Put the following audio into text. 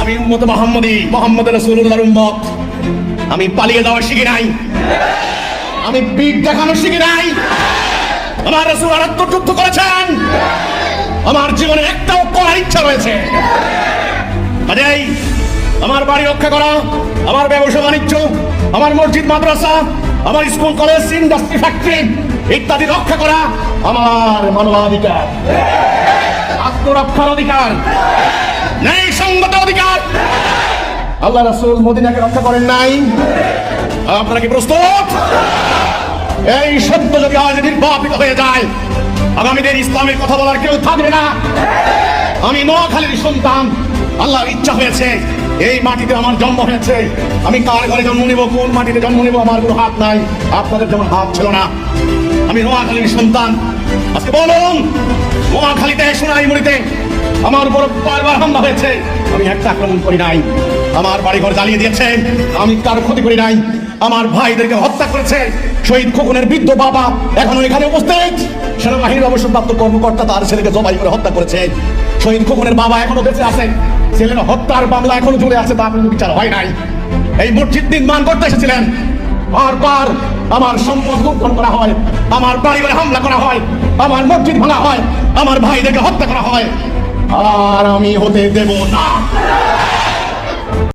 আমি উম্মত মুহাম্মদী, মুহাম্মদ রাসূলুল্লাহর উম্মত। আমি পালিয়ে যাওয়া শিখি নাই, আমি বীর দেখানো শিখি নাই। আমার রাসূল আত্মযুদ্ধ করেছেন, আমার জীবনে একটাও করার ইচ্ছা রয়েছে। কাজেই আমার বাড়ি রক্ষা করা, আমার ব্যবসা বাণিজ্য, আমার মসজিদ মাদ্রাসা, আমার স্কুল কলেজ ইন্ডাস্ট্রি ফ্যাক্টরি ইত্যাদি রক্ষা করা আমার মানবাধিকার, আত্মরক্ষার অধিকার, ন্যায় সঙ্গত অধিকার। আল্লাহ রাসূল মদিনাকে রক্ষা করেন নাই, আপনারা কি প্রস্তুত? এই সত্য যদি আজ নির্বাপিত হয়ে যায়, আগামীদের ইসলামের কথা বলার কেউ থাকবে না। আমি নোয়াখালীর সন্তান, আল্লাহর ইচ্ছা হয়েছে এই মাটিতে আমার জন্ম হয়েছে। আমি কার ঘরে জন্ম নেব, কোন মাটিতে জন্ম নেব, আমার কোনো হাত নাই, আপনাদের যেমন হাত ছিল না। আমি নোয়াখালীর সন্তান। আজকে বলুন, নোয়াখালীতে, সোনাইমুড়িতে আমার উপর বারবার হামলা হয়েছে, আমি একটা আক্রমণ করি নাই। আমার বাড়িঘর জ্বালিয়ে দিয়েছে, আমি কারো ক্ষতি করি নাই। আমার ভাইদেরকে হত্যা করেছে। শহীদ খোকনের বৃদ্ধ বাবা এখনো এখানে উপস্থিত, সেনাবাহিনীর অবসরপ্রাপ্ত কর্মকর্তা তার ছেলেকে জবাই করে হত্যা করেছে। শহীদ খোকনের বাবা এখনো বেঁচে আছে, ছেলের হত্যার মামলা এখনো চলে আছে, তার কোনো বিচার হয় নাই। এই মসজিদ নির্মাণ করতে এসেছিলেন, বারবার আমার সম্পদ লুণ্ঠন করা হয়, আমার বাড়িঘরে হামলা করা হয়, আমার মসজিদ ভাঙা হয়, আমার ভাইদেরকে হত্যা করা হয়, আর আমি হতে দেব না।